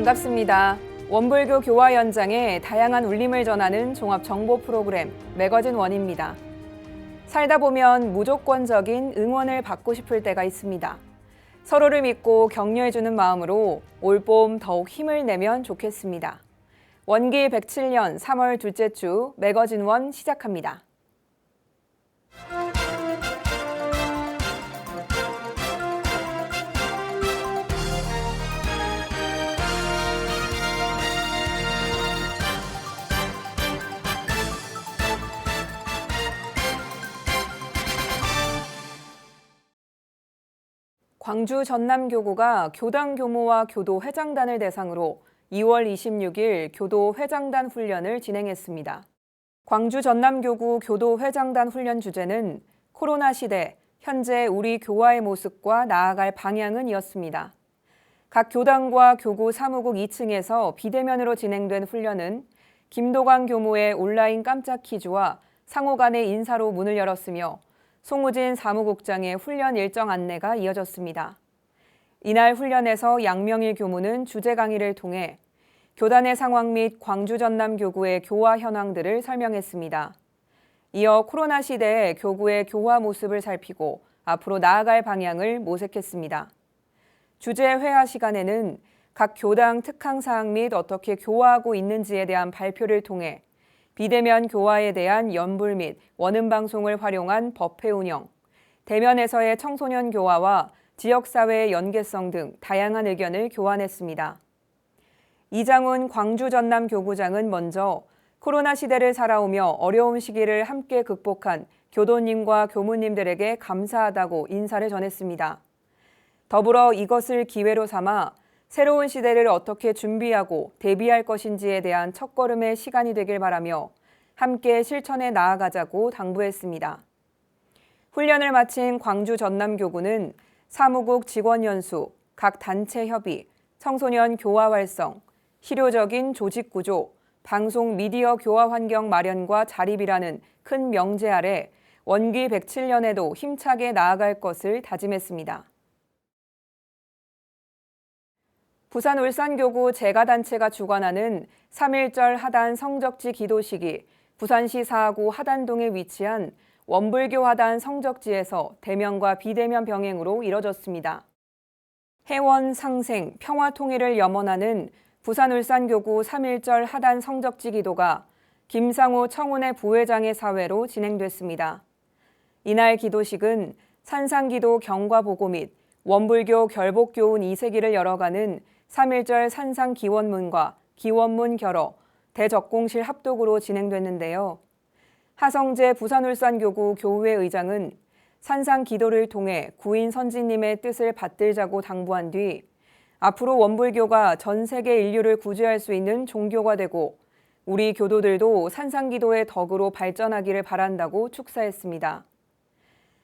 반갑습니다. 원불교 교화 현장에 다양한 울림을 전하는 종합 정보 프로그램 매거진 원입니다. 살다 보면 무조건적인 응원을 받고 싶을 때가 있습니다. 서로를 믿고 격려해주는 마음으로 올봄 더욱 힘을 내면 좋겠습니다. 원기 107년 3월 둘째 주 매거진 원 시작합니다. 광주 전남교구가 교당 교모와 교도 회장단을 대상으로 2월 26일 교도 회장단 훈련을 진행했습니다. 광주 전남교구 교도 회장단 훈련 주제는 코로나 시대 현재 우리 교화의 모습과 나아갈 방향은 이었습니다. 각 교당과 교구 사무국 2층에서 비대면으로 진행된 훈련은 김도광 교모의 온라인 깜짝 퀴즈와 상호 간의 인사로 문을 열었으며 송우진 사무국장의 훈련 일정 안내가 이어졌습니다. 이날 훈련에서 양명일 교무는 주제 강의를 통해 교단의 상황 및 광주 전남교구의 교화 현황들을 설명했습니다. 이어 코로나 시대의 교구의 교화 모습을 살피고 앞으로 나아갈 방향을 모색했습니다. 주제 회화 시간에는 각 교당 특항사항 및 어떻게 교화하고 있는지에 대한 발표를 통해 비대면 교화에 대한 연불 및 원음방송을 활용한 법회 운영, 대면에서의 청소년 교화와 지역사회의 연계성 등 다양한 의견을 교환했습니다. 이장훈 광주 전남 교구장은 먼저 코로나 시대를 살아오며 어려운 시기를 함께 극복한 교도님과 교무님들에게 감사하다고 인사를 전했습니다. 더불어 이것을 기회로 삼아 새로운 시대를 어떻게 준비하고 대비할 것인지에 대한 첫걸음의 시간이 되길 바라며 함께 실천해 나아가자고 당부했습니다. 훈련을 마친 광주 전남교구는 사무국 직원 연수, 각 단체 협의, 청소년 교화 활성, 실효적인 조직 구조, 방송 미디어 교화 환경 마련과 자립이라는 큰 명제 아래 원기 107년에도 힘차게 나아갈 것을 다짐했습니다. 부산 울산교구 재가단체가 주관하는 3.1절 하단 성적지 기도식이 부산시 사하구 하단동에 위치한 원불교 하단 성적지에서 대면과 비대면 병행으로 이뤄졌습니다. 해원, 상생, 평화 통일을 염원하는 부산 울산교구 3.1절 하단 성적지 기도가 김상호 청운회 부회장의 사회로 진행됐습니다. 이날 기도식은 산상기도 경과보고 및 원불교 결복교훈 2세기를 열어가는 3.1절 산상기원문과 기원문 결어, 대적공실 합독으로 진행됐는데요. 하성재 부산울산교구 교우회 의장은 산상기도를 통해 구인 선지님의 뜻을 받들자고 당부한 뒤 앞으로 원불교가 전 세계 인류를 구제할 수 있는 종교가 되고 우리 교도들도 산상기도의 덕으로 발전하기를 바란다고 축사했습니다.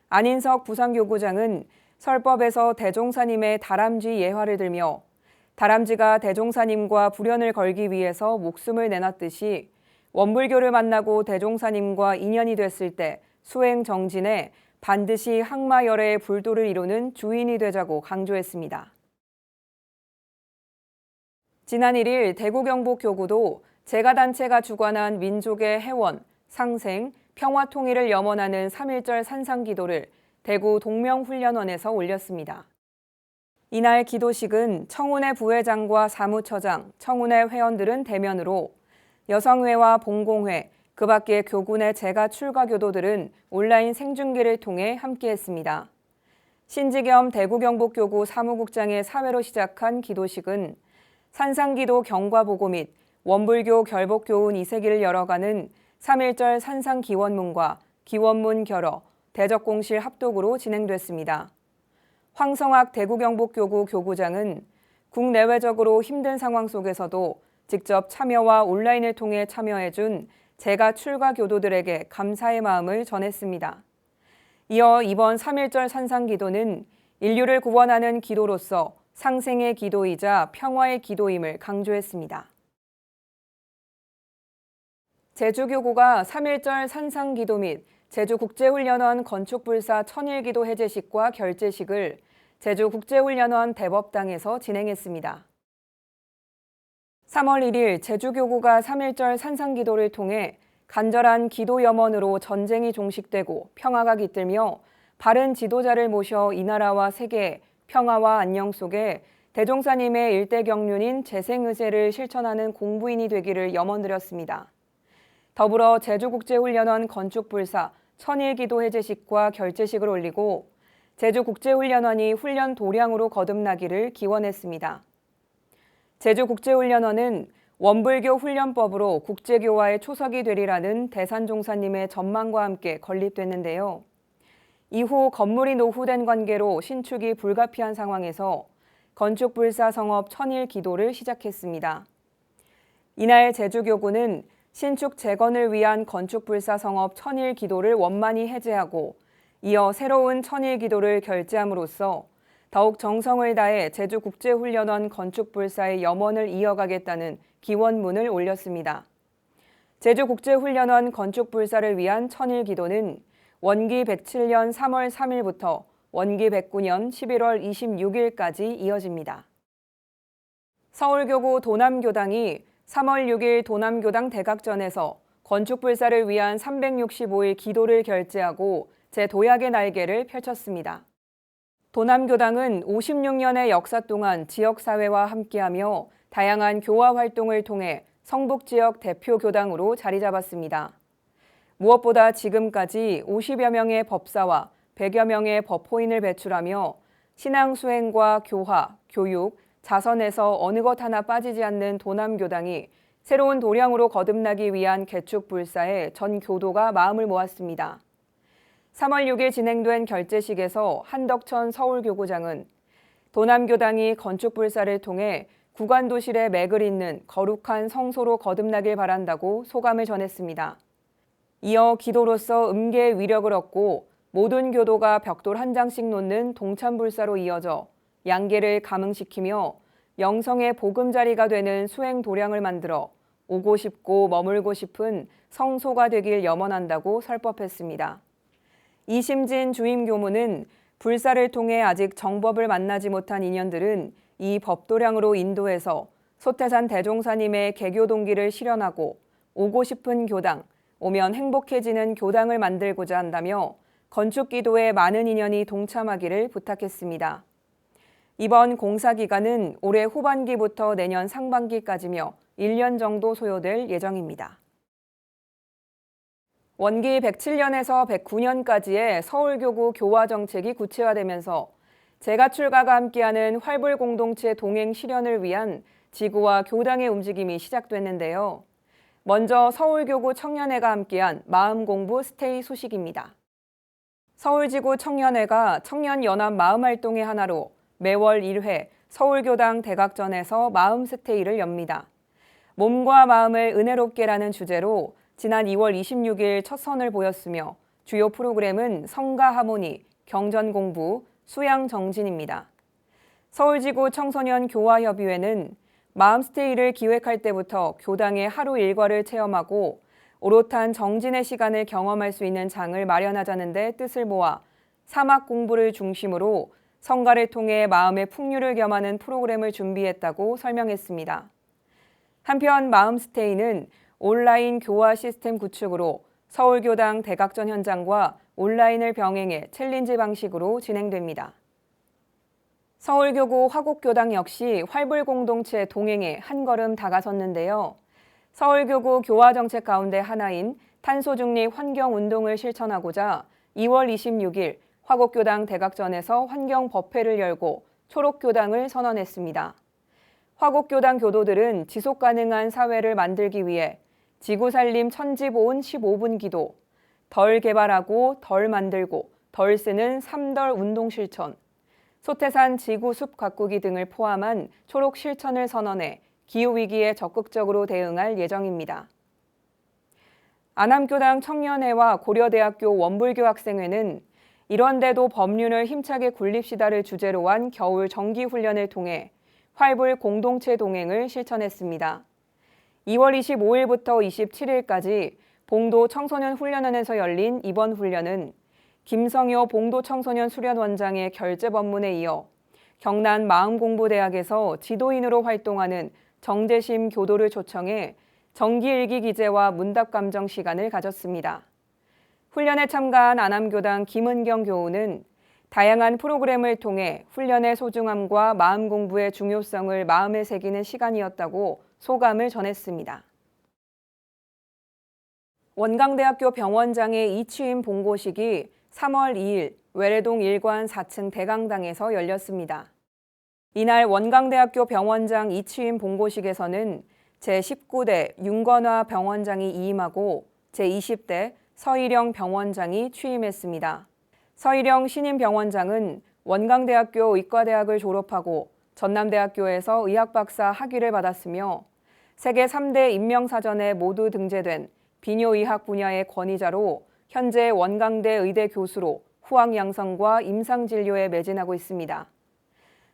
안인석 부산교구장은 설법에서 대종사님의 다람쥐 예화를 들며 다람쥐가 대종사님과 불연을 걸기 위해서 목숨을 내놨듯이 원불교를 만나고 대종사님과 인연이 됐을 때 수행 정진에 반드시 항마열애의 불도를 이루는 주인이 되자고 강조했습니다. 지난 1일 대구 경북교구도 재가단체가 주관한 민족의 해원, 상생, 평화 통일을 염원하는 3.1절 산상기도를 대구 동명훈련원에서 올렸습니다. 이날 기도식은 청운회 부회장과 사무처장, 청운회 회원들은 대면으로 여성회와 봉공회, 그 밖의 교군의 재가 출가 교도들은 온라인 생중계를 통해 함께했습니다. 신지겸 대구 경북교구 사무국장의 사회로 시작한 기도식은 산상기도 경과보고 및 원불교 결복교훈 2세기를 열어가는 3.1절 산상기원문과 기원문 결어, 대적공실 합독으로 진행됐습니다. 황성학 대구경북교구 교구장은 국내외적으로 힘든 상황 속에서도 직접 참여와 온라인을 통해 참여해준 재가 출가 교도들에게 감사의 마음을 전했습니다. 이어 이번 3.1절 산상기도는 인류를 구원하는 기도로서 상생의 기도이자 평화의 기도임을 강조했습니다. 제주교구가 3.1절 산상기도 및 제주국제훈련원 건축불사 천일기도 해제식과 결제식을 제주국제훈련원 대법당에서 진행했습니다. 3월 1일 제주교구가 3.1절 산상기도를 통해 간절한 기도 염원으로 전쟁이 종식되고 평화가 깃들며 바른 지도자를 모셔 이 나라와 세계의 평화와 안녕 속에 대종사님의 일대 경륜인 재생의제를 실천하는 공부인이 되기를 염원드렸습니다. 더불어 제주국제훈련원 건축불사 천일기도 해제식과 결제식을 올리고 제주국제훈련원이 훈련 도량으로 거듭나기를 기원했습니다. 제주국제훈련원은 원불교 훈련법으로 국제교화의 초석이 되리라는 대산종사님의 전망과 함께 건립됐는데요. 이후 건물이 노후된 관계로 신축이 불가피한 상황에서 건축불사 성업 천일 기도를 시작했습니다. 이날 제주교구는 신축 재건을 위한 건축불사 성업 천일 기도를 원만히 해제하고 이어 새로운 천일 기도를 결제함으로써 더욱 정성을 다해 제주국제훈련원 건축불사의 염원을 이어가겠다는 기원문을 올렸습니다. 제주국제훈련원 건축불사를 위한 천일 기도는 원기 107년 3월 3일부터 원기 109년 11월 26일까지 이어집니다. 서울교구 도남교당이 3월 6일 도남교당 대각전에서 건축불사를 위한 365일 기도를 결제하고 제도약의 날개를 펼쳤습니다. 도남교당은 56년의 역사 동안 지역사회와 함께하며 다양한 교화 활동을 통해 성북지역 대표 교당으로 자리 잡았습니다. 무엇보다 지금까지 50여 명의 법사와 100여 명의 법호인을 배출하며 신앙 수행과 교화, 교육, 자선에서 어느 것 하나 빠지지 않는 도남교당이 새로운 도량으로 거듭나기 위한 개축불사에 전 교도가 마음을 모았습니다. 3월 6일 진행된 결제식에서 한덕천 서울교구장은 도남교당이 건축불사를 통해 구간도실의 맥을 잇는 거룩한 성소로 거듭나길 바란다고 소감을 전했습니다. 이어 기도로서 음계의 위력을 얻고 모든 교도가 벽돌 한 장씩 놓는 동참불사로 이어져 양계를 감응시키며 영성의 보금자리가 되는 수행 도량을 만들어 오고 싶고 머물고 싶은 성소가 되길 염원한다고 설법했습니다. 이심진 주임교무는 불사를 통해 아직 정법을 만나지 못한 인연들은 이 법도량으로 인도해서 소태산 대종사님의 개교 동기를 실현하고 오고 싶은 교당, 오면 행복해지는 교당을 만들고자 한다며 건축기도에 많은 인연이 동참하기를 부탁했습니다. 이번 공사 기간은 올해 후반기부터 내년 상반기까지며 1년 정도 소요될 예정입니다. 원기 107년에서 109년까지의 서울교구 교화 정책이 구체화되면서 재가출가가 함께하는 활불공동체 동행 실현을 위한 지구와 교당의 움직임이 시작됐는데요. 먼저 서울교구 청년회가 함께한 마음공부 스테이 소식입니다. 서울지구 청년회가 청년연합 마음활동의 하나로 매월 1회 서울교당 대각전에서 마음 스테이를 엽니다. 몸과 마음을 은혜롭게라는 주제로 지난 2월 26일 첫 선을 보였으며 주요 프로그램은 성가 하모니, 경전 공부, 수양 정진입니다. 서울지구 청소년 교화협의회는 마음 스테이를 기획할 때부터 교당의 하루 일과를 체험하고 오롯한 정진의 시간을 경험할 수 있는 장을 마련하자는 데 뜻을 모아 사막 공부를 중심으로 성가를 통해 마음의 풍류를 겸하는 프로그램을 준비했다고 설명했습니다. 한편 마음 스테이는 온라인 교화 시스템 구축으로 서울교당 대각전 현장과 온라인을 병행해 챌린지 방식으로 진행됩니다. 서울교구 화곡교당 역시 활불공동체 동행에 한 걸음 다가섰는데요. 서울교구 교화정책 가운데 하나인 탄소중립 환경운동을 실천하고자 2월 26일 화곡교당 대각전에서 환경법회를 열고 초록교당을 선언했습니다. 화곡교당 교도들은 지속가능한 사회를 만들기 위해 지구살림 천지보온 15분 기도, 덜 개발하고 덜 만들고 덜 쓰는 3덜 운동 실천, 소태산 지구숲 가꾸기 등을 포함한 초록 실천을 선언해 기후위기에 적극적으로 대응할 예정입니다. 안암교당 청년회와 고려대학교 원불교 학생회는 이런데도 법륜을 힘차게 굴립시다를 주제로 한 겨울 정기훈련을 통해 활불 공동체 동행을 실천했습니다. 2월 25일부터 27일까지 봉도 청소년 훈련원에서 열린 이번 훈련은 김성효 봉도 청소년 수련원장의 결재 법문에 이어 경남 마음공부대학에서 지도인으로 활동하는 정재심 교도를 초청해 정기일기 기재와 문답 감정 시간을 가졌습니다. 훈련에 참가한 안암교당 김은경 교우는 다양한 프로그램을 통해 훈련의 소중함과 마음 공부의 중요성을 마음에 새기는 시간이었다고 소감을 전했습니다. 원광대학교 병원장의 이취임 봉고식이 3월 2일 외래동 1관 4층 대강당에서 열렸습니다. 이날 원광대학교 병원장 이취임 봉고식에서는 제19대 윤건화 병원장이 이임하고 제20대 서일영 병원장이 취임했습니다. 서일영 신임 병원장은 원광대학교 의과대학을 졸업하고 전남대학교에서 의학박사 학위를 받았으며 세계 3대 인명사전에 모두 등재된 비뇨의학 분야의 권위자로 현재 원광대 의대 교수로 후학양성과 임상진료에 매진하고 있습니다.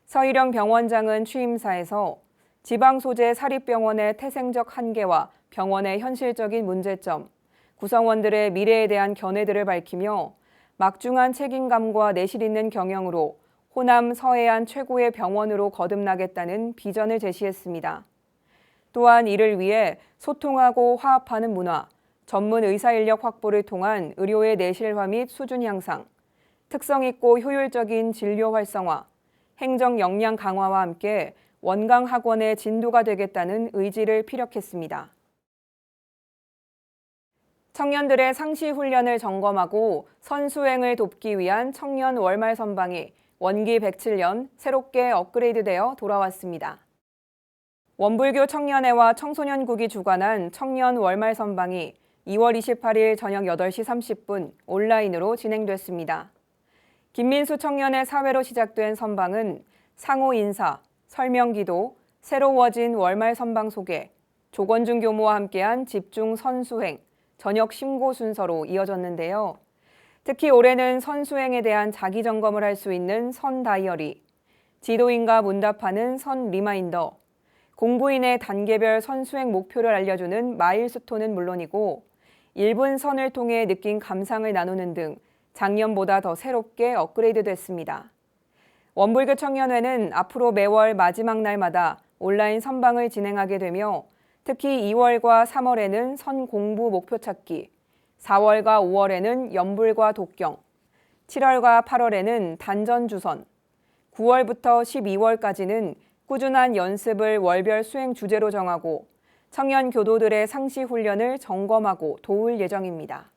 서일영 병원장은 취임사에서 지방 소재 사립병원의 태생적 한계와 병원의 현실적인 문제점, 구성원들의 미래에 대한 견해들을 밝히며 막중한 책임감과 내실 있는 경영으로 호남 서해안 최고의 병원으로 거듭나겠다는 비전을 제시했습니다. 또한 이를 위해 소통하고 화합하는 문화, 전문 의사 인력 확보를 통한 의료의 내실화 및 수준 향상, 특성 있고 효율적인 진료 활성화, 행정 역량 강화와 함께 원광학원의 진도가 되겠다는 의지를 피력했습니다. 청년들의 상시 훈련을 점검하고 선수행을 돕기 위한 청년 월말 선방이 원기 107년 새롭게 업그레이드되어 돌아왔습니다. 원불교 청년회와 청소년국이 주관한 청년 월말 선방이 2월 28일 저녁 8시 30분 온라인으로 진행됐습니다. 김민수 청년의 사회로 시작된 선방은 상호 인사, 설명기도, 새로워진 월말 선방 소개, 조건중 교무와 함께한 집중 선수행, 저녁 심고 순서로 이어졌는데요. 특히 올해는 선수행에 대한 자기 점검을 할 수 있는 선 다이어리, 지도인과 문답하는 선 리마인더, 공부인의 단계별 선수행 목표를 알려주는 마일스톤은 물론이고 1분 선을 통해 느낀 감상을 나누는 등 작년보다 더 새롭게 업그레이드 됐습니다. 원불교 청년회는 앞으로 매월 마지막 날마다 온라인 선방을 진행하게 되며 특히 2월과 3월에는 선 공부 목표 찾기, 4월과 5월에는 연불과 독경, 7월과 8월에는 단전 주선, 9월부터 12월까지는 꾸준한 연습을 월별 수행 주제로 정하고 청년 교도들의 상시 훈련을 점검하고 도울 예정입니다.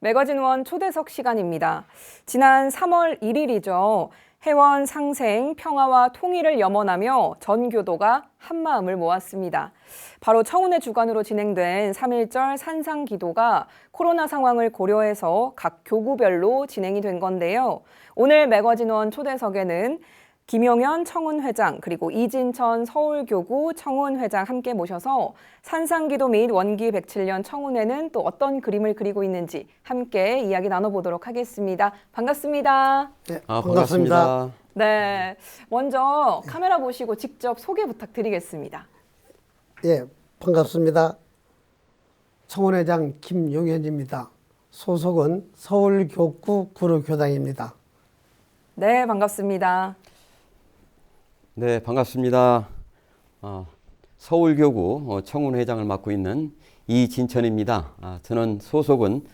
매거진원 초대석 시간입니다. 지난 3월 1일이죠. 해원 상생, 평화와 통일을 염원하며 전 교도가 한마음을 모았습니다. 바로 청운회 주관으로 진행된 3.1절 산상기도가 코로나 상황을 고려해서 각 교구별로 진행이 된 건데요. 오늘 매거진원 초대석에는 김용현 청운회장 그리고 이진천 서울교구 청운회장 함께 모셔서 산상기도 및 원기 107년 청운회는 또 어떤 그림을 그리고 있는지 함께 이야기 나눠보도록 하겠습니다. 반갑습니다. 네, 반갑습니다. 네, 먼저 카메라 보시고 직접 소개 부탁드리겠습니다. 예, 반갑습니다. 청운회장 김용현입니다. 소속은 서울교구 구로교당입니다. 네, 반갑습니다. 네, 반갑습니다. 서울교구 청운회장을 맡고 있는 이진천입니다. 저는 소속은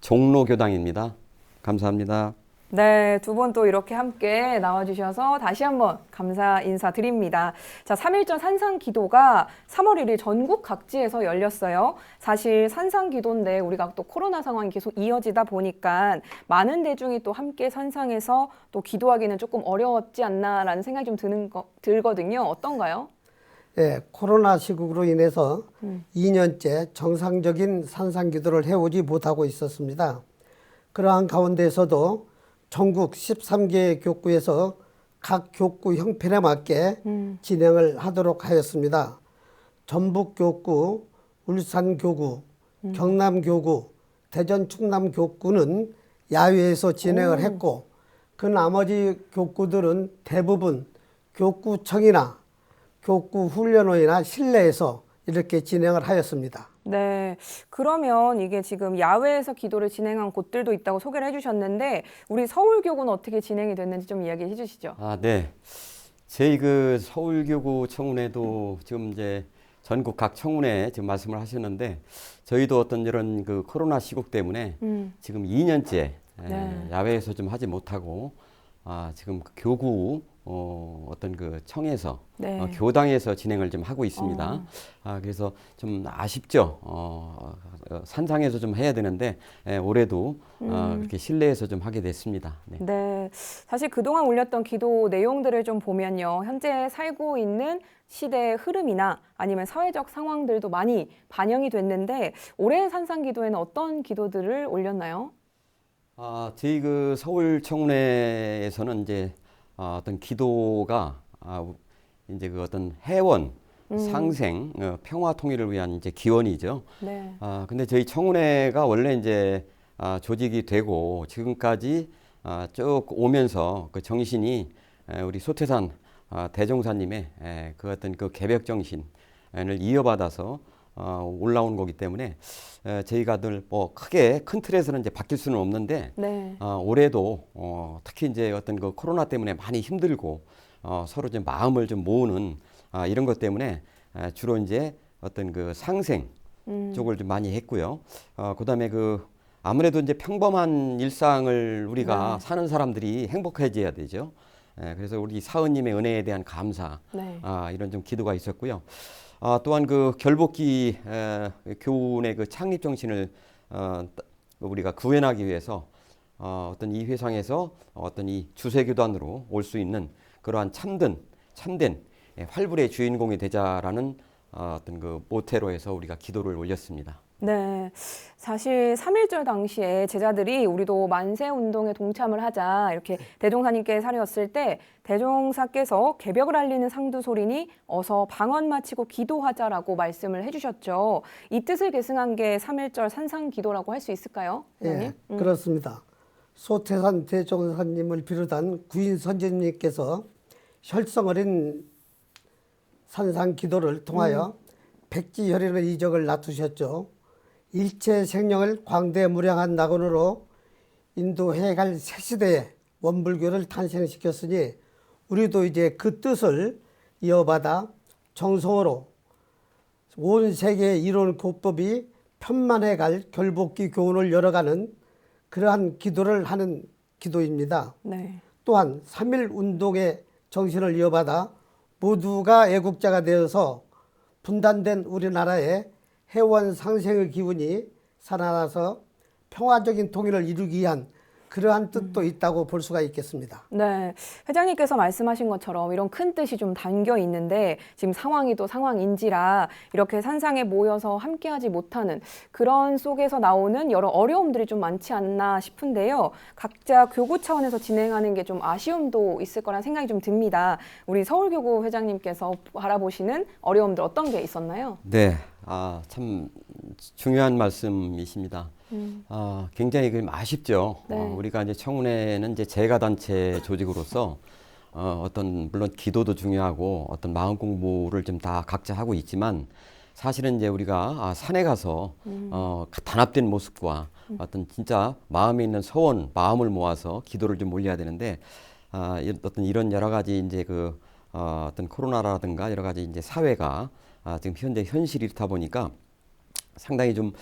종로교당입니다. 감사합니다. 네, 두 분 또 이렇게 함께 나와주셔서 다시 한번 감사 인사드립니다. 자, 3.1절 산상기도가 3월 1일 전국 각지에서 열렸어요. 사실 산상기도인데 우리가 또 코로나 상황이 계속 이어지다 보니까 많은 대중이 또 함께 산상에서 또 기도하기는 조금 어려웠지 않나라는 생각이 좀 들거든요. 어떤가요? 예, 코로나 시국으로 인해서 2년째 정상적인 산상기도를 해오지 못하고 있었습니다. 그러한 가운데서도 전국 13개 교구에서 각 교구 형편에 맞게 진행을 하도록 하였습니다. 전북교구, 울산교구, 경남교구, 대전 충남교구는 야외에서 진행을 했고 그 나머지 교구들은 대부분 교구청이나 교구훈련원이나 실내에서 이렇게 진행을 하였습니다. 네. 그러면 이게 지금 야외에서 기도를 진행한 곳들도 있다고 소개를 해주셨는데 우리 서울교구는 어떻게 진행이 됐는지 좀 이야기해 주시죠. 네. 저희 그 서울교구 청운회도 지금 이제 전국 각 청운회 지금 말씀을 하셨는데 저희도 어떤 이런 그 코로나 시국 때문에 지금 2년째 네. 야외에서 좀 하지 못하고 지금 그 교구 어떤 그 청에서 네. 교당에서 진행을 좀 하고 있습니다. 그래서 좀 아쉽죠. 산상에서 좀 해야 되는데 올해도 그렇게 실내에서 좀 하게 됐습니다. 네. 네. 사실 그동안 올렸던 기도 내용들을 좀 보면요. 현재 살고 있는 시대의 흐름이나 아니면 사회적 상황들도 많이 반영이 됐는데 올해 산상기도에는 어떤 기도들을 올렸나요? 저희 그 서울 청운회에서는 이제 어떤 기도가 이제 그 어떤 해원, 상생, 평화 통일을 위한 이제 기원이죠. 네. 근데 저희 청운회가 원래 이제 조직이 되고 지금까지 쭉 오면서 그 정신이 우리 소태산 대종사님의 그 어떤 그 개벽 정신을 이어받아서 올라온 거기 때문에 저희가 늘 뭐 크게 큰 틀에서는 이제 바뀔 수는 없는데 네. 올해도 특히 이제 어떤 그 코로나 때문에 많이 힘들고 서로 좀 마음을 좀 모으는 이런 것 때문에 주로 이제 어떤 그 상생 쪽을 좀 많이 했고요. 그다음에 그 아무래도 이제 평범한 일상을 우리가 사는 사람들이 행복해져야 되죠. 그래서 우리 사은님의 은혜에 대한 감사 네. 이런 좀 기도가 있었고요. 또한 그 결복기 교훈의 그 창립 정신을 우리가 구현하기 위해서 어떤 이 회상에서 어떤 이 주세교단으로 올 수 있는 그러한 참된 활불의 주인공이 되자라는 어떤 그 모태로 해서 우리가 기도를 올렸습니다. 네. 사실 3.1절 당시에 제자들이 우리도 만세 운동에 동참을 하자 이렇게 대종사님께 사려왔을 때 대종사께서 개벽을 알리는 상두소리니 어서 방언 마치고 기도하자라고 말씀을 해주셨죠. 이 뜻을 계승한 게 3.1절 산상기도라고 할 수 있을까요? 회장님? 예, 그렇습니다. 소태산 대종사님을 비롯한 구인 선제님께서 혈성어린 산상 기도를 통하여 백지혈연의 이적을 낮추셨죠. 일체 생명을 광대무량한 낙원으로 인도해 갈 새 시대의 원불교를 탄생시켰으니 우리도 이제 그 뜻을 이어받아 정성으로 온 세계의 이론 교법이 편만해 갈 결복기 교훈을 열어가는 그러한 기도를 하는 기도입니다. 네. 또한 3.1 운동의 정신을 이어받아 모두가 애국자가 되어서 분단된 우리나라의 해원 상생의 기운이 살아나서 평화적인 통일을 이루기 위한 그러한 뜻도 있다고 볼 수가 있겠습니다. 네, 회장님께서 말씀하신 것처럼 이런 큰 뜻이 좀 담겨 있는데 지금 상황이 또 상황인지라 이렇게 산상에 모여서 함께하지 못하는 그런 속에서 나오는 여러 어려움들이 좀 많지 않나 싶은데요. 각자 교구 차원에서 진행하는 게 좀 아쉬움도 있을 거란 생각이 좀 듭니다. 우리 서울교구 회장님께서 바라보시는 어려움들 어떤 게 있었나요? 네, 참 중요한 말씀이십니다. 굉장히 아쉽죠. 네. 우리가 이제 청운회는 이제 재가단체 조직으로서 어떤 물론 기도도 중요하고 어떤 마음 공부를 좀 다 각자 하고 있지만 사실은 이제 우리가 산에 가서 단합된 모습과 어떤 진짜 마음에 있는 소원, 마음을 모아서 기도를 좀 올려야 되는데 어떤 이런 여러 가지 이제 어떤 코로나라든가 여러 가지 이제 사회가 지금 현재 현실이 있다 보니까 상당히 좀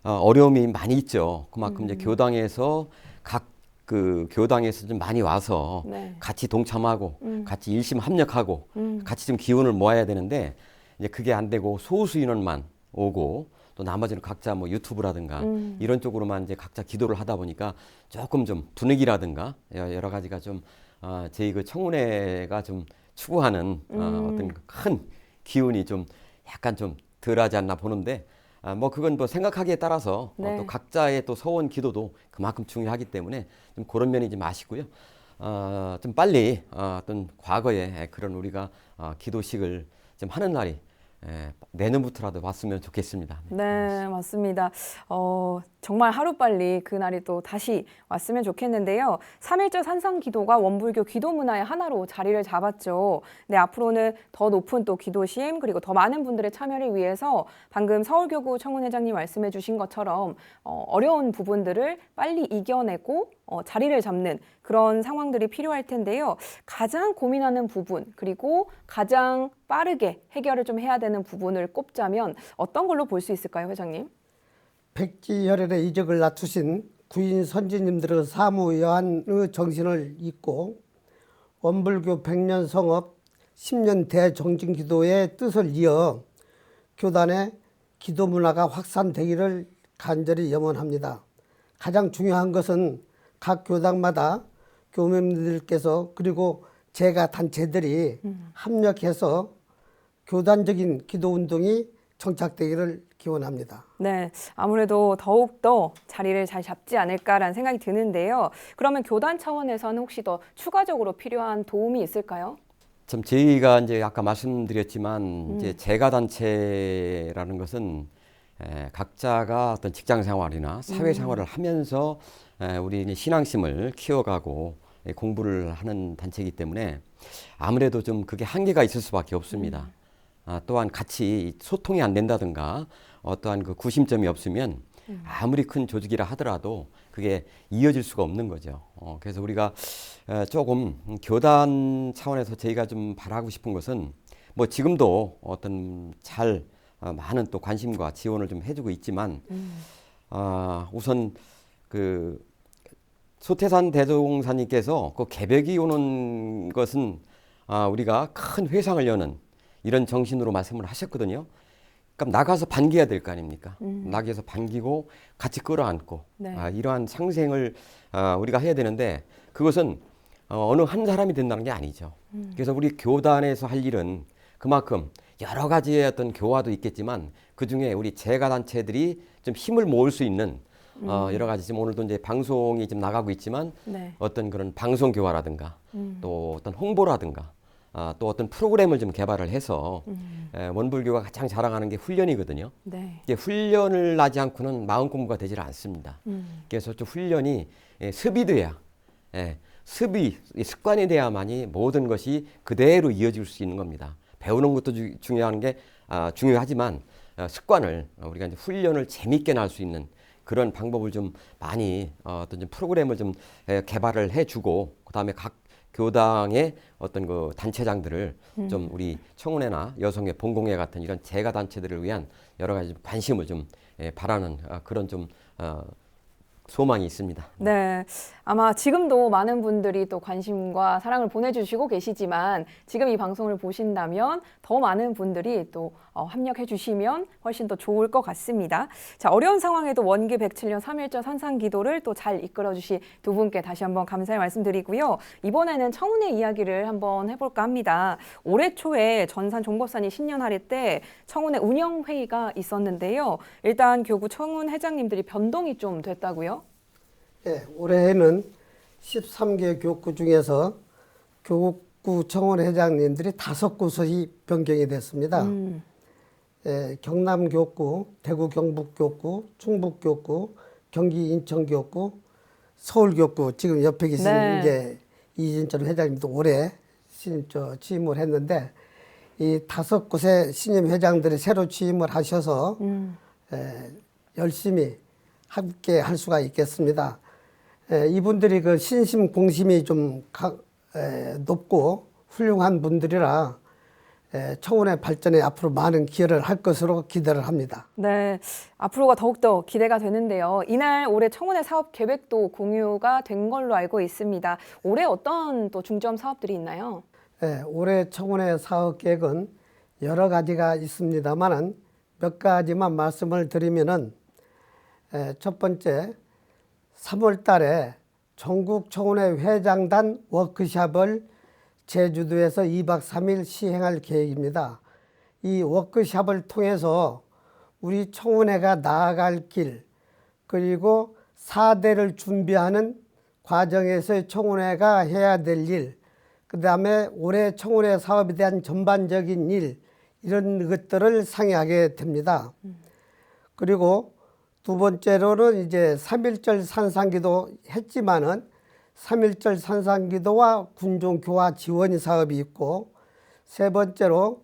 어려움이 많이 있죠. 그만큼 이제 교당에서 각 그 교당에서 좀 많이 와서 네. 같이 동참하고 같이 일심 합력하고 같이 좀 기운을 모아야 되는데 이제 그게 안 되고 소수 인원만 오고 또 나머지는 각자 뭐 유튜브라든가 이런 쪽으로만 이제 각자 기도를 하다 보니까 조금 좀 분위기라든가 여러 가지가 좀 저희 그 청운회가 좀 추구하는 어떤 큰 기운이 좀 약간 좀 덜하지 않나 보는데 뭐 그건 뭐 생각하기에 따라서 네. 또 각자의 또 서원 기도도 그만큼 중요하기 때문에 좀 그런 면이 좀 아쉽고요. 좀 빨리 어떤 과거에 그런 우리가 기도식을 좀 하는 날이 내년부터라도 왔으면 좋겠습니다. 네, 맞습니다. 정말 하루빨리 그날이 또 다시 왔으면 좋겠는데요. 3.1절 산상기도가 원불교 기도 문화의 하나로 자리를 잡았죠. 네, 앞으로는 더 높은 또 기도심 그리고 더 많은 분들의 참여를 위해서 방금 서울교구 청운회장님 말씀해 주신 것처럼 어려운 부분들을 빨리 이겨내고 자리를 잡는 그런 상황들이 필요할 텐데요. 가장 고민하는 부분 그리고 가장 빠르게 해결을 좀 해야 되는 부분을 꼽자면 어떤 걸로 볼 수 있을까요, 회장님? 백지혈혈의 이적을 낮추신 구인 선지님들의 사무여한의 정신을 잇고 원불교 100년 성업 10년 대정진기도의 뜻을 이어 교단의 기도 문화가 확산되기를 간절히 염원합니다. 가장 중요한 것은 각 교당마다 교민들께서 그리고 제가 단체들이 합력해서 교단적인 기도 운동이 정착되기를 기원합니다. 네, 아무래도 더욱더 자리를 잘 잡지 않을까라는 생각이 드는데요. 그러면 교단 차원에서는 혹시 더 추가적으로 필요한 도움이 있을까요? 참 저희가 이제 아까 말씀드렸지만 이제 재가 단체라는 것은 각자가 어떤 직장 생활이나 사회 생활을 하면서 우리 이제 신앙심을 키워가고 공부를 하는 단체이기 때문에 아무래도 좀 그게 한계가 있을 수밖에 없습니다. 또한 같이 소통이 안 된다든가 어떠한 그 구심점이 없으면 아무리 큰 조직이라 하더라도 그게 이어질 수가 없는 거죠. 그래서 우리가 조금 교단 차원에서 저희가 좀 바라고 싶은 것은 뭐 지금도 어떤 잘 많은 또 관심과 지원을 좀 해주고 있지만 우선 그 소태산 대종사님께서 그 개벽이 오는 것은 우리가 큰 회상을 여는 이런 정신으로 말씀을 하셨거든요. 그럼 나가서 반겨야 될 거 아닙니까? 나가서 반기고 같이 끌어안고 네. 이러한 상생을 우리가 해야 되는데 그것은 어느 한 사람이 된다는 게 아니죠. 그래서 우리 교단에서 할 일은 그만큼 여러 가지의 어떤 교화도 있겠지만 그 중에 우리 재가 단체들이 좀 힘을 모을 수 있는 여러 가지 지금 오늘도 이제 방송이 좀 나가고 있지만 네. 어떤 그런 방송 교화라든가 또 어떤 홍보라든가 또 어떤 프로그램을 좀 개발을 해서 원불교가 가장 자랑하는 게 훈련이거든요. 네. 이게 훈련을 하지 않고는 마음 공부가 되질 않습니다. 그래서 좀 훈련이 습이돼야 습이 습관이 돼야만이 모든 것이 그대로 이어질 수 있는 겁니다. 배우는 것도 중요한 게 중요하지만 습관을 우리가 이제 훈련을 재밌게 날 수 있는 그런 방법을 좀 많이 어떤 좀 프로그램을 좀 개발을 해주고 그다음에 각 교당의 어떤 그 단체장들을 좀 우리 청운회나 여성의 봉공회 같은 이런 재가 단체들을 위한 여러 가지 관심을 좀 바라는 그런 좀 소망이 있습니다. 네, 아마 지금도 많은 분들이 또 관심과 사랑을 보내주시고 계시지만 지금 이 방송을 보신다면 더 많은 분들이 또 합력해 주시면 훨씬 더 좋을 것 같습니다. 자, 어려운 상황에도 원기 107년 3.1절 산상기도를 또 잘 이끌어 주신 두 분께 다시 한번 감사의 말씀드리고요. 이번에는 청운의 이야기를 한번 해볼까 합니다. 올해 초에 전산 종법산이 신년할애 때 청운의 운영회의가 있었는데요. 일단 교구 청운 회장님들이 변동이 좀 됐다고요? 예, 올해에는 13개 교구 중에서 교구 청원 회장님들이 5곳이 변경이 됐습니다. 예, 경남 교구, 대구 경북 교구, 충북 교구, 경기 인천 교구, 서울 교구 지금 옆에 계신 네. 이제 이진철 회장님도 올해 취임을 했는데 이 5곳의 신임 회장들이 새로 취임을 하셔서 열심히 함께 할 수가 있겠습니다. 이분들이 그 신심 공심이 좀 높고 훌륭한 분들이라 청운의 발전에 앞으로 많은 기여를 할 것으로 기대를 합니다. 네, 앞으로가 더욱더 기대가 되는데요. 이날 올해 청운의 사업 계획도 공유가 된 걸로 알고 있습니다. 올해 어떤 또 중점 사업들이 있나요? 올해 청운의 사업 계획은 여러 가지가 있습니다만은 몇 가지만 말씀을 드리면은 첫 번째 3월 달에 전국 청운회 회장단 워크숍을 제주도에서 2박 3일 시행할 계획입니다. 이 워크숍을 통해서 우리 청운회가 나아갈 길 그리고 4대를 준비하는 과정에서 청운회가 해야 될 일, 그 다음에 올해 청운회 사업에 대한 전반적인 일 이런 것들을 상의하게 됩니다. 그리고 두 번째로는 이제 3.1절 산상기도 했지만은 3.1절 산상기도와 군종 교화 지원 사업이 있고, 세 번째로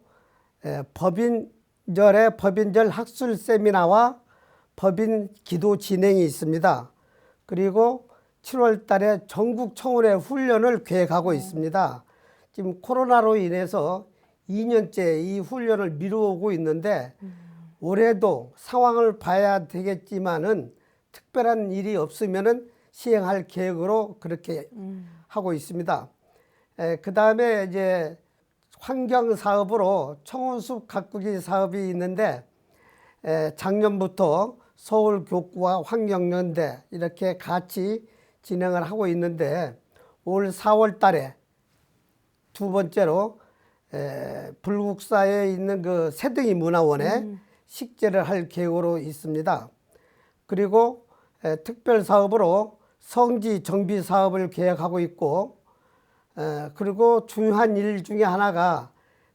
법인절 학술 세미나와 법인 기도 진행이 있습니다. 그리고 7월 달에 전국 청원회 훈련을 계획하고 있습니다. 지금 코로나로 인해서 2년째 이 훈련을 미루고 있는데 올해도 상황을 봐야 되겠지만은 특별한 일이 없으면은 시행할 계획으로 그렇게 하고 있습니다. 그 다음에 이제 환경 사업으로 청운숲 가꾸기 사업이 있는데 작년부터 서울교구와 환경연대 이렇게 같이 진행을 하고 있는데 올 4월 달에 두 번째로 불국사에 있는 그 새등이 문화원에 식재를 할 계획으로 있습니다. 그리고 특별 사업으로 성지 정비 사업을 계획하고 있고, 그리고 중요한 일 중에 하나가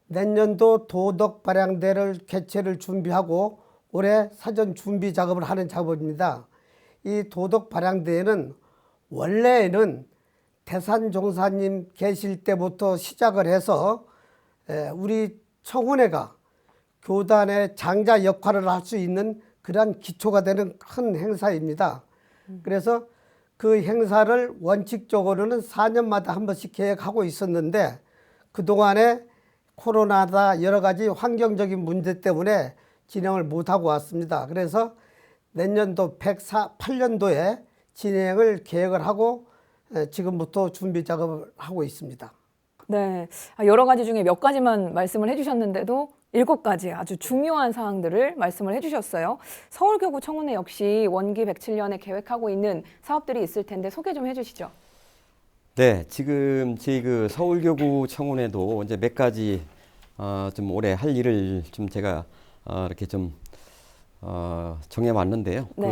내년도 도덕 발양대를 개최를 준비하고 올해 사전 준비 작업을 하는 작업입니다. 이 도덕 발양대회는 원래는 대산종사님 계실 때부터 시작을 해서 우리 청운회가 교단의 장자 역할을 할 수 있는 그러한 기초가 되는 큰 행사입니다. 그래서 그 행사를 원칙적으로는 4년마다 한 번씩 계획하고 있었는데 그동안에 코로나다 여러 가지 환경적인 문제 때문에 진행을 못하고 왔습니다. 그래서 내년도 108년도에 진행을 계획을 하고 지금부터 준비 작업을 하고 있습니다. 네, 여러 가지 중에 몇 가지만 말씀을 해주셨는데도 7가지 아주 중요한 사항들을 말씀을 해주셨어요. 서울교구 청운회 역시 원기 107년에 계획하고 있는 사업들이 있을 텐데 소개 좀 해주시죠. 네, 지금 저희 그 서울교구 청운회도 이제 몇 가지 좀 올해 할 일을 좀 제가 이렇게 좀 정해왔는데요. 네.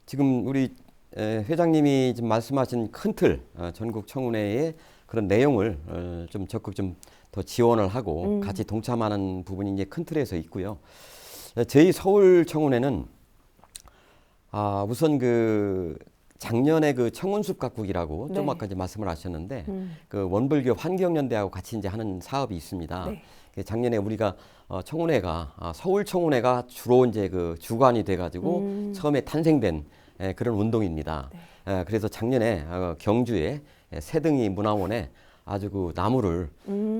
지금 우리 회장님이 지금 말씀하신 큰 틀 전국 청운회의 그런 내용을 좀 적극 좀 더 지원을 하고 같이 동참하는 부분이 이제 큰 틀에서 있고요. 저희 서울 청운회는 우선 그 작년에 그 청운숲 가꾸기라고 네. 좀 아까 이제 말씀을 하셨는데 그 원불교 환경연대하고 같이 이제 하는 사업이 있습니다. 네. 작년에 우리가 청운회가 서울 청운회가 주로 이제 그 주관이 돼가지고 처음에 탄생된 그런 운동입니다. 네. 그래서 작년에 경주에 새등이 문화원에 아주 그 나무를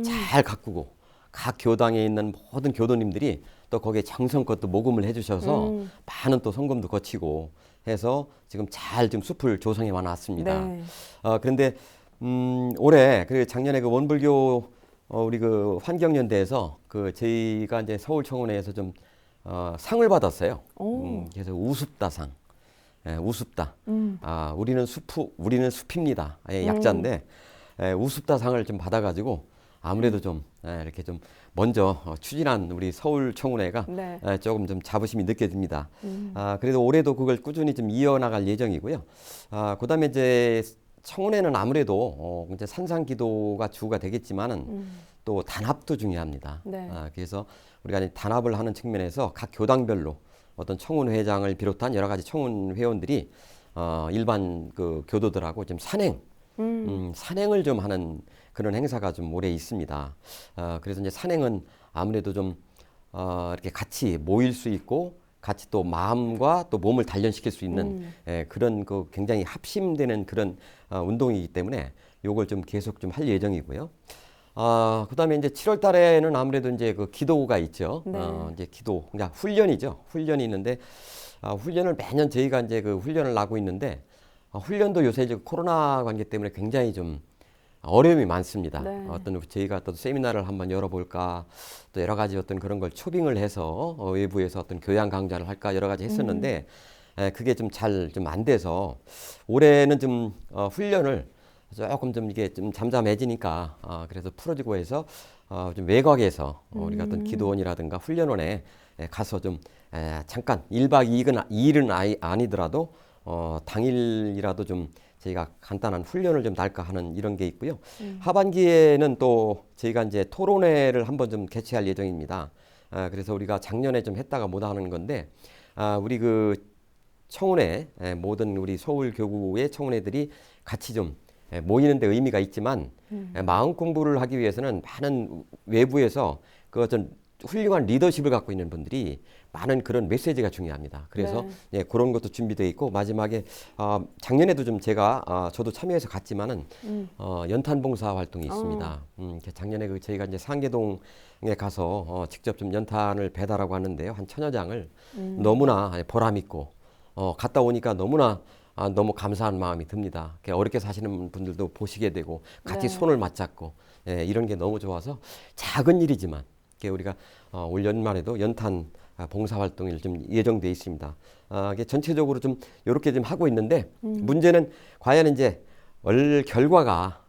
잘 가꾸고 각 교당에 있는 모든 교도님들이 또 거기에 정성껏 또 모금을 해주셔서 많은 또 성금도 거치고 해서 지금 잘 좀 숲을 조성해 놨습니다. 네. 그런데 올해 그 작년에 그 원불교 우리 그 환경연대에서 그 저희가 이제 서울청운회에서 좀 상을 받았어요. 그래서 우숲다상, 우숲다. 우리는 우리는 숲입니다. 약자인데 우숲다상을 좀 받아가지고 아무래도 좀 이렇게 좀 먼저 추진한 우리 서울청운회가 네. 조금 좀 자부심이 느껴집니다. 그래도 올해도 그걸 꾸준히 좀 이어나갈 예정이고요. 그다음에 이제 청운회는 아무래도 이제 산상기도가 주가 되겠지만은 또 단합도 중요합니다. 네. 그래서 우리가 이제 단합을 하는 측면에서 각 교당별로 어떤 청운회장을 비롯한 여러 가지 청운 회원들이 일반 그 교도들하고 좀 산행을 좀 하는 그런 행사가 좀 올해 있습니다. 그래서 이제 산행은 아무래도 좀 이렇게 같이 모일 수 있고 같이 또 마음과 또 몸을 단련시킬 수 있는 그런 그 굉장히 합심되는 그런 운동이기 때문에 요걸 좀 계속 좀 할 예정이고요. 그다음에 이제 7월 달에는 아무래도 이제 그 기도가 있죠. 네. 이제 기도, 그러니까 훈련이죠. 훈련이 있는데 훈련을 매년 저희가 이제 그 훈련을 하고 있는데 훈련도 요새 이제 코로나 관계 때문에 굉장히 좀 어려움이 많습니다. 네. 어떤 저희가 또 세미나를 한번 열어볼까, 또 여러 가지 어떤 그런 걸 초빙을 해서 외부에서 어떤 교양 강좌를 할까 여러 가지 했었는데 그게 좀 잘 좀 안 돼서 올해는 좀 훈련을 조금 좀 이게 좀 잠잠해지니까 그래서 풀어지고 해서 좀 외곽에서 우리가 어떤 기도원이라든가 훈련원에 가서 좀 잠깐 1박 2일은 아니더라도 당일이라도 좀 저희가 간단한 훈련을 좀 날까 하는 이런 게 있고요. 하반기에는 또 저희가 이제 토론회를 한번 좀 개최할 예정입니다. 그래서 우리가 작년에 좀 했다가 못 하는 건데, 우리 그 청운회, 모든 우리 서울 교구의 청운회들이 같이 좀 모이는 데 의미가 있지만, 마음 공부를 하기 위해서는 많은 외부에서 그 어떤 훌륭한 리더십을 갖고 있는 분들이 많은 그런 메시지가 중요합니다. 그래서 네. 예, 그런 것도 준비되어 있고, 마지막에 작년에도 좀 제가 저도 참여해서 갔지만은 연탄 봉사 활동이 있습니다. 작년에 그 저희가 이제 상계동에 가서 직접 좀 연탄을 배달하고 하는데요, 한 1000여 장을 너무나 보람 있고 갔다 오니까 너무나 너무 감사한 마음이 듭니다. 어렵게 사시는 분들도 보시게 되고 같이 네. 손을 맞잡고 이런 게 너무 좋아서 작은 일이지만 우리가 올 연말에도 연탄 봉사 활동이 좀 예정돼 있습니다. 이게 전체적으로 좀 이렇게 좀 하고 있는데 문제는 과연 이제 결과가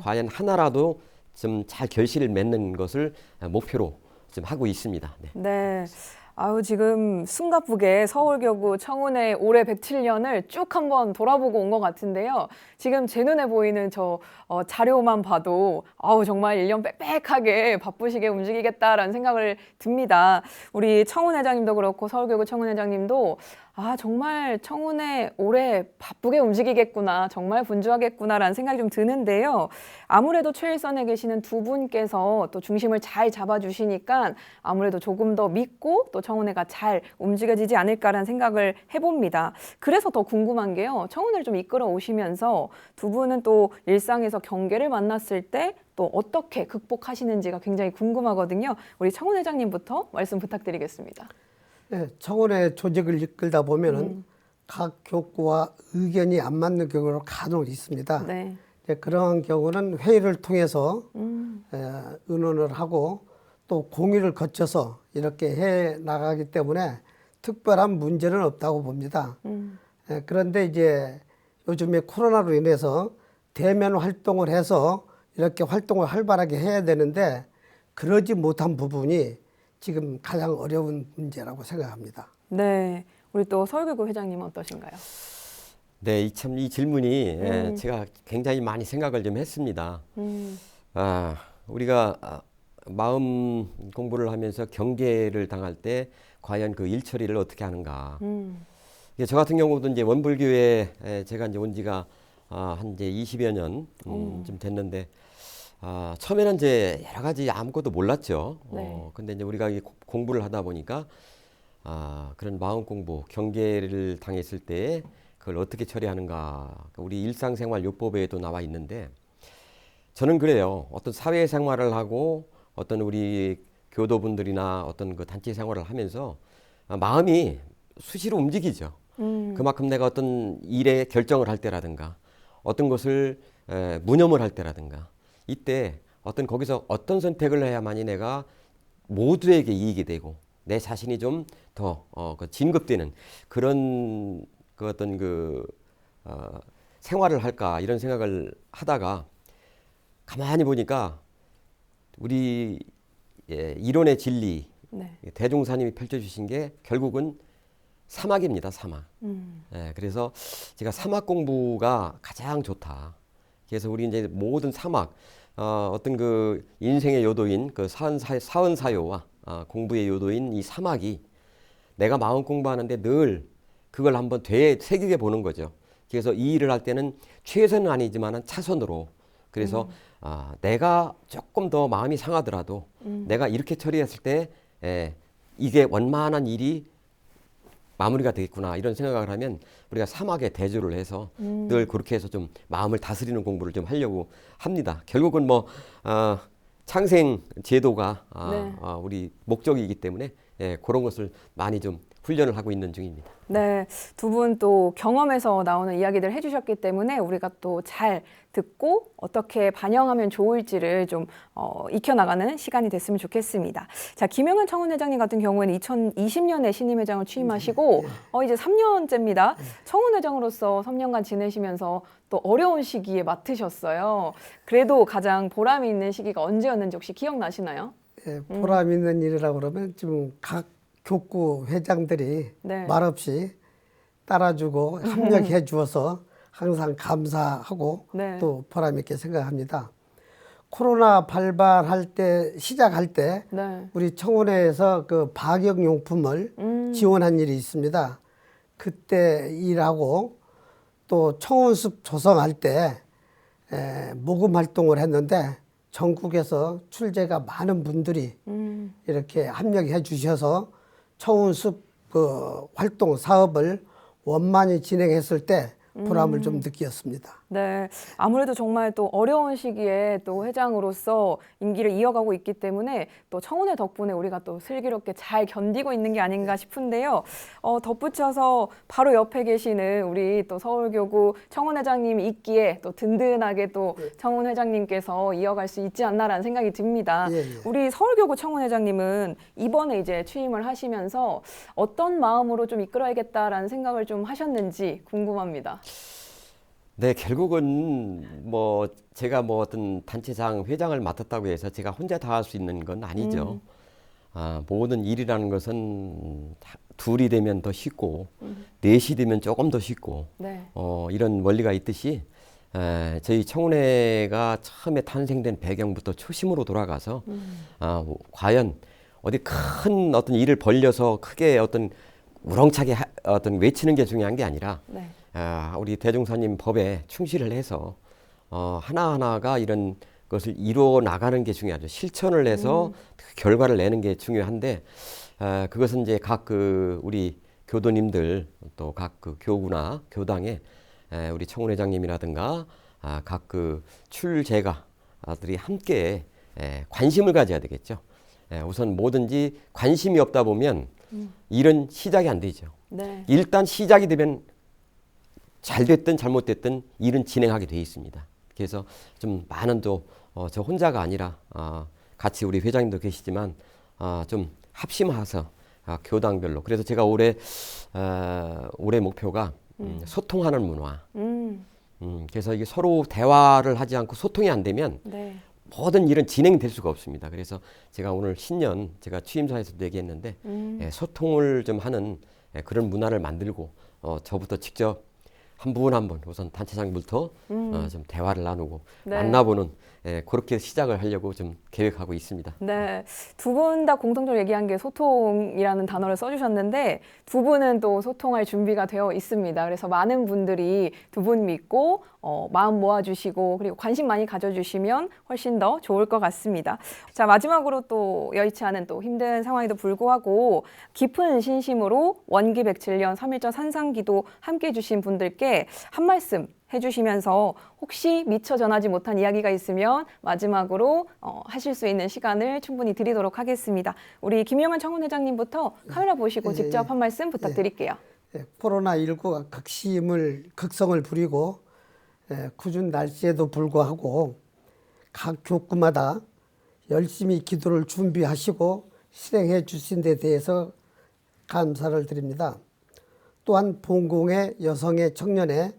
과연 하나라도 좀 잘 결실을 맺는 것을 목표로 좀 하고 있습니다. 네. 네. 아유, 지금 숨가쁘게 서울교구 청운회 올해 107년을 쭉 한번 돌아보고 온 것 같은데요. 지금 제 눈에 보이는 저 자료만 봐도 아우, 정말 1년 빽빽하게 바쁘시게 움직이겠다라는 생각을 듭니다. 우리 청운회장님도 그렇고 서울교구 청운회장님도 정말 청운회 올해 바쁘게 움직이겠구나, 정말 분주하겠구나라는 생각이 좀 드는데요. 아무래도 최일선에 계시는 두 분께서 또 중심을 잘 잡아주시니까 아무래도 조금 더 믿고 또 청운회가 잘 움직여지지 않을까라는 생각을 해봅니다. 그래서 더 궁금한 게요. 청운회를 좀 이끌어 오시면서 두 분은 또 일상에서 경계를 만났을 때 또 어떻게 극복하시는지가 굉장히 궁금하거든요. 우리 청운회장님부터 말씀 부탁드리겠습니다. 네, 청원회 조직을 이끌다 보면은 각 교구와 의견이 안 맞는 경우가 간혹 있습니다. 네. 그런 경우는 회의를 통해서 의논을 하고 또 공의를 거쳐서 이렇게 해 나가기 때문에 특별한 문제는 없다고 봅니다. 그런데 이제 요즘에 코로나로 인해서 대면 활동을 해서 이렇게 활동을 활발하게 해야 되는데 그러지 못한 부분이 지금 가장 어려운 문제라고 생각합니다. 네, 우리 또 서울교구 회장님은 어떠신가요? 네, 이 질문이 제가 굉장히 많이 생각을 좀 했습니다. 우리가 마음 공부를 하면서 경계를 당할 때 과연 그 일처리를 어떻게 하는가. 저 같은 경우도 이제 원불교에 제가 이제 온 지가 한 이제 20여 년 좀 됐는데, 처음에는 이제 여러 가지 아무것도 몰랐죠. 네. 근데 이제 우리가 공부를 하다 보니까 그런 마음 공부, 경계를 당했을 때 그걸 어떻게 처리하는가. 우리 일상생활 요법에도 나와 있는데, 저는 그래요. 어떤 사회생활을 하고 어떤 우리 교도분들이나 어떤 그 단체 생활을 하면서 마음이 수시로 움직이죠. 그만큼 내가 어떤 일에 결정을 할 때라든가 어떤 것을 무념을 할 때라든가 이때 거기서 어떤 선택을 해야만이 내가 모두에게 이익이 되고 내 자신이 좀 더 진급되는 그런 생활을 할까 이런 생각을 하다가 가만히 보니까 우리 이론의 진리, 네. 대종사님이 펼쳐주신 게 결국은 사막입니다. 사막. 그래서 제가 사막 공부가 가장 좋다. 그래서 우리 이제 모든 사막, 어떤 그 인생의 요도인 그 사은사요와 공부의 요도인 이 사막이 내가 마음 공부하는데 늘 그걸 한번 되새기게 보는 거죠. 그래서 이 일을 할 때는 최선은 아니지만 차선으로. 그래서 내가 조금 더 마음이 상하더라도 내가 이렇게 처리했을 때 이게 원만한 일이 마무리가 되겠구나 이런 생각을 하면 우리가 사막에 대조를 해서 늘 그렇게 해서 좀 마음을 다스리는 공부를 좀 하려고 합니다. 결국은 뭐 창생 제도가 네. 우리 목적이기 때문에 그런 것을 많이 좀 훈련을 하고 있는 중입니다. 네, 두 분 또 경험에서 나오는 이야기들 해주셨기 때문에 우리가 또 잘 듣고 어떻게 반영하면 좋을지를 좀 익혀나가는 시간이 됐으면 좋겠습니다. 자, 김영현 청운회장님 같은 경우에는 2020년에 신임회장을 취임하시고 이제 3년째입니다. 청운회장으로서 3년간 지내시면서 또 어려운 시기에 맡으셨어요. 그래도 가장 보람이 있는 시기가 언제였는지 혹시 기억나시나요? 보람 있는 일이라고 그러면 지금 각 교구 회장들이 네. 말없이 따라주고 협력해 주어서 항상 감사하고 네. 또 보람 있게 생각합니다. 코로나 발발할 때 시작할 때 네. 우리 청원회에서 그 방역용품을 지원한 일이 있습니다. 그때 일하고 또 청원숲 조성할 때 모금 활동을 했는데 전국에서 출제가 많은 분들이 이렇게 합력해 주셔서 청운숲 그 활동 사업을 원만히 진행했을 때 보람을 좀 느꼈습니다. 네, 아무래도 정말 또 어려운 시기에 또 회장으로서 임기를 이어가고 있기 때문에 또 청운회 덕분에 우리가 또 슬기롭게 잘 견디고 있는 게 아닌가 싶은데요. 덧붙여서 바로 옆에 계시는 우리 또 서울교구 청운회장님이 있기에 또 든든하게 또 청운회장님께서 이어갈 수 있지 않나라는 생각이 듭니다. 예, 예. 우리 서울교구 청운회장님은 이번에 이제 취임을 하시면서 어떤 마음으로 좀 이끌어야겠다라는 생각을 좀 하셨는지 궁금합니다. 네, 결국은 뭐 제가 뭐 어떤 단체장 회장을 맡았다고 해서 제가 혼자 다 할 수 있는 건 아니죠. 모든 일이라는 것은 둘이 되면 더 쉽고 넷이 되면 조금 더 쉽고 네. 이런 원리가 있듯이 저희 청운회가 처음에 탄생된 배경부터 초심으로 돌아가서 과연 어디 큰 어떤 일을 벌려서 크게 어떤 우렁차게 어떤 외치는 게 중요한 게 아니라 네. 우리 대종사님 법에 충실을 해서 하나하나가 이런 것을 이루어 나가는 게 중요하죠. 실천을 해서 그 결과를 내는 게 중요한데 그것은 이제 각 그 우리 교도님들 또 각 그 교구나 교당에 우리 청운회장님이라든가 각 그 출제가들이 함께 관심을 가져야 되겠죠. 우선 뭐든지 관심이 없다 보면 일은 시작이 안 되죠. 네. 일단 시작이 되면 잘 됐든 잘못됐든 일은 진행하게 돼 있습니다. 그래서 좀 많은 저 혼자가 아니라 같이 우리 회장님도 계시지만 좀 합심해서 교당별로. 그래서 제가 올해 목표가 소통하는 문화. 그래서 이게 서로 대화를 하지 않고 소통이 안 되면 네. 모든 일은 진행될 수가 없습니다. 그래서 제가 오늘 신년 제가 취임사에서도 얘기했는데 소통을 좀 하는 그런 문화를 만들고 저부터 직접 한 분 한 분 우선 단체장부터 좀 대화를 나누고 네. 만나보는 그렇게 시작을 하려고 좀 계획하고 있습니다. 네, 두 분 다 공통적으로 얘기한 게 소통이라는 단어를 써주셨는데 두 분은 또 소통할 준비가 되어 있습니다. 그래서 많은 분들이 두 분 믿고 마음 모아주시고 그리고 관심 많이 가져주시면 훨씬 더 좋을 것 같습니다. 자, 마지막으로 또 여의치 않은 또 힘든 상황에도 불구하고 깊은 신심으로 원기 107년 3.1절 산상기도 함께 해주신 분들께 한 말씀 해주시면서 혹시 미처 전하지 못한 이야기가 있으면 마지막으로 하실 수 있는 시간을 충분히 드리도록 하겠습니다. 우리 김용환 청운회장님부터 카메라 보시고 직접 한 말씀 부탁드릴게요. 코로나19가 극성을 부리고 궂은 날씨에도 불구하고 각 교구마다 열심히 기도를 준비하시고 실행해 주신 데 대해서 감사를 드립니다. 또한 봉공의 여성의 청년의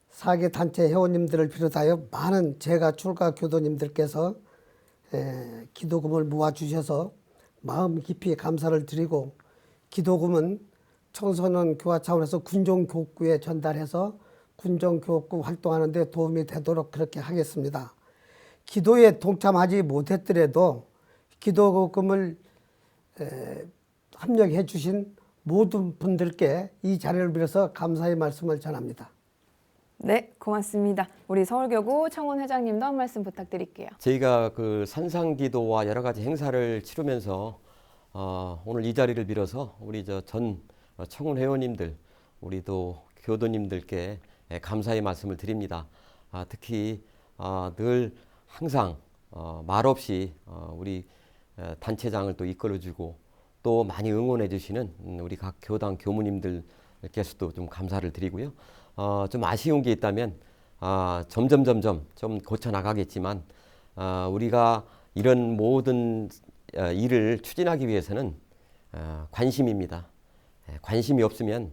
사계 단체 회원님들을 비롯하여 많은 제가 출가 교도님들께서 기도금을 모아주셔서 마음 깊이 감사를 드리고 기도금은 청소년 교화 차원에서 군종교육구에 전달해서 군종교육구 활동하는 데 도움이 되도록 그렇게 하겠습니다. 기도에 동참하지 못했더라도 기도금을 합력해 주신 모든 분들께 이 자리를 빌어서 감사의 말씀을 전합니다. 네, 고맙습니다. 우리 서울교구 청운회장님도 한 말씀 부탁드릴게요. 저희가 그 산상기도와 여러 가지 행사를 치르면서 오늘 이 자리를 빌어서 우리 전 청운 회원님들, 우리 또 교도님들께 감사의 말씀을 드립니다. 특히 늘 항상 말없이 우리 단체장을 또 이끌어주고 또 많이 응원해 주시는 우리 각 교당 교무님들께서도 좀 감사를 드리고요. 좀 아쉬운 게 있다면 점점 좀 고쳐 나가겠지만 우리가 이런 모든 일을 추진하기 위해서는 관심입니다. 관심이 없으면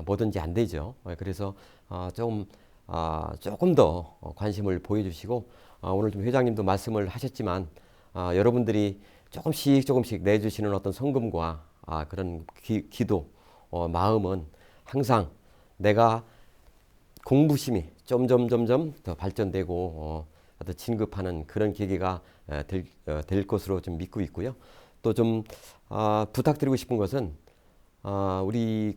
뭐든지 안 되죠. 그래서 조금 더 관심을 보여주시고 오늘 좀 회장님도 말씀을 하셨지만 여러분들이 조금씩 내주시는 어떤 성금과 그런 기도 마음은 항상 내가 공부심이 점점 더 발전되고 어떤 진급하는 그런 계기가 될 것으로 좀 믿고 있고요. 또 좀 부탁드리고 싶은 것은 우리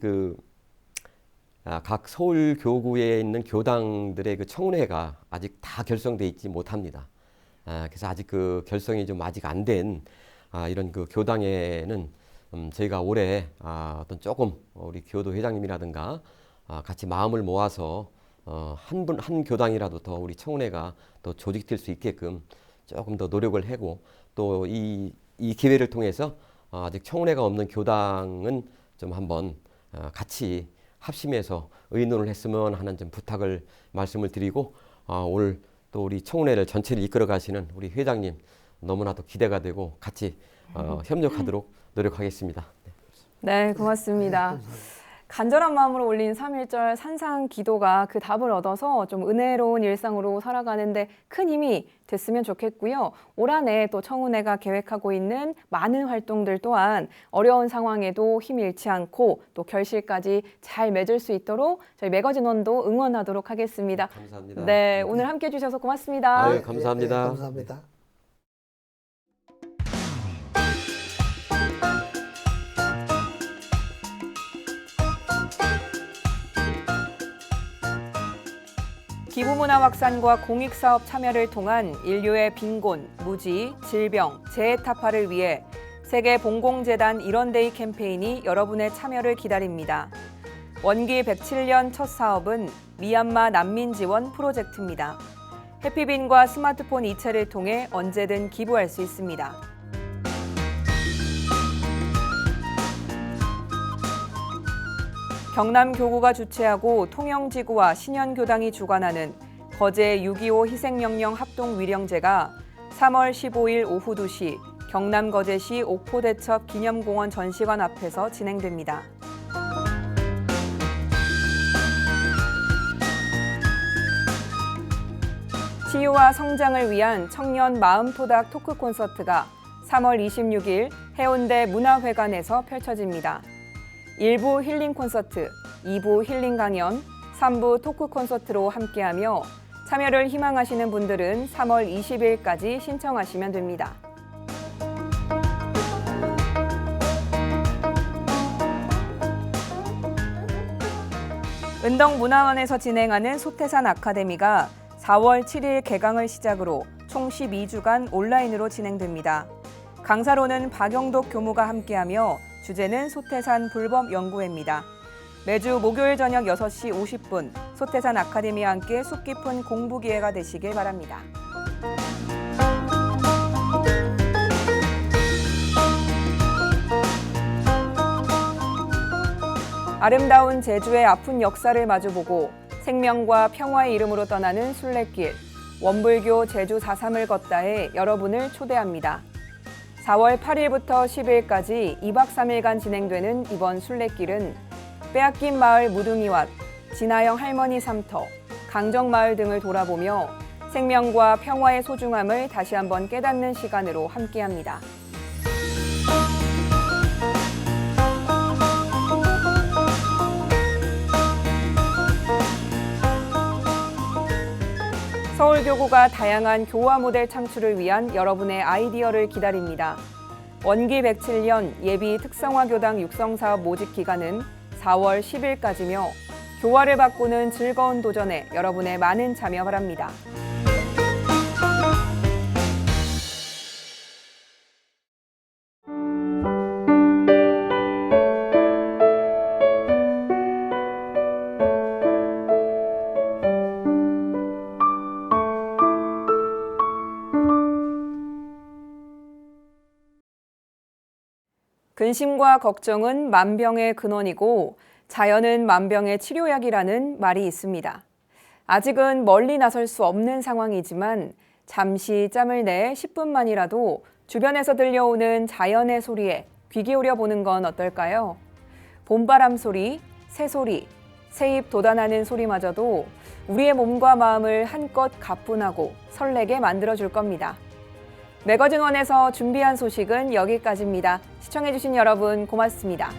각 서울 교구에 있는 교당들의 그 청운회가 아직 다 결성돼 있지 못합니다. 그래서 아직 그 결성이 좀 아직 안 된 이런 그 교당에는 저희가 올해 어떤 조금 우리 교도 회장님이라든가 같이 마음을 모아서 한 교당이라도 더 우리 청운회가 더 조직될 수 있게끔 조금 더 노력을 하고 또 이 기회를 통해서 아직 청운회가 없는 교당은 좀 한번 같이 합심해서 의논을 했으면 하는 좀 부탁을 말씀을 드리고 오늘 또 우리 청운회를 전체를 이끌어 가시는 우리 회장님 너무나도 기대가 되고 같이 협력하도록 노력하겠습니다. 네, 고맙습니다. 간절한 마음으로 올린 3.1절 산상 기도가 그 답을 얻어서 좀 은혜로운 일상으로 살아가는데 큰 힘이 됐으면 좋겠고요. 올 한 해 또 청운회가 계획하고 있는 많은 활동들 또한 어려운 상황에도 힘 잃지 않고 또 결실까지 잘 맺을 수 있도록 저희 매거진원도 응원하도록 하겠습니다. 감사합니다. 네, 오늘 함께 해주셔서 고맙습니다. 아유, 감사합니다. 감사합니다. 기부문화 확산과 공익사업 참여를 통한 인류의 빈곤, 무지, 질병, 재해 타파를 위해 세계봉공재단 일원데이 캠페인이 여러분의 참여를 기다립니다. 원기 107년 첫 사업은 미얀마 난민 지원 프로젝트입니다. 해피빈과 스마트폰 이체를 통해 언제든 기부할 수 있습니다. 경남교구가 주최하고 통영지구와 신현교당이 주관하는 거제 6.25 희생명령 합동위령제가 3월 15일 오후 2시 경남 거제시 옥포대첩 기념공원 전시관 앞에서 진행됩니다. 치유와 성장을 위한 청년 마음토닥 토크 콘서트가 3월 26일 해운대 문화회관에서 펼쳐집니다. 1부 힐링 콘서트, 2부 힐링 강연, 3부 토크 콘서트로 함께하며 참여를 희망하시는 분들은 3월 20일까지 신청하시면 됩니다. 은덕문화원에서 진행하는 소태산 아카데미가 4월 7일 개강을 시작으로 총 12주간 온라인으로 진행됩니다. 강사로는 박영독 교무가 함께하며 주제는 소태산 불법 연구회입니다. 매주 목요일 저녁 6시 50분 소태산 아카데미와 함께 속 깊은 공부 기회가 되시길 바랍니다. 아름다운 제주의 아픈 역사를 마주보고 생명과 평화의 이름으로 떠나는 순례길, 원불교 제주 4.3을 걷다에 여러분을 초대합니다. 4월 8일부터 10일까지 2박 3일간 진행되는 이번 순례길은 빼앗긴 마을 무등이왓, 진아영 할머니 삼터, 강정마을 등을 돌아보며 생명과 평화의 소중함을 다시 한번 깨닫는 시간으로 함께합니다. 서울교구가 다양한 교화 모델 창출을 위한 여러분의 아이디어를 기다립니다. 원기 107년 예비 특성화 교당 육성사업 모집 기간은 4월 10일까지며 교화를 바꾸는 즐거운 도전에 여러분의 많은 참여 바랍니다. 근심과 걱정은 만병의 근원이고 자연은 만병의 치료약이라는 말이 있습니다. 아직은 멀리 나설 수 없는 상황이지만 잠시 짬을 내 10분만이라도 주변에서 들려오는 자연의 소리에 귀 기울여 보는 건 어떨까요? 봄바람 소리, 새소리, 새잎 돋아나는 소리마저도 우리의 몸과 마음을 한껏 가뿐하고 설레게 만들어줄 겁니다. 매거진원에서 준비한 소식은 여기까지입니다. 시청해주신 여러분 고맙습니다.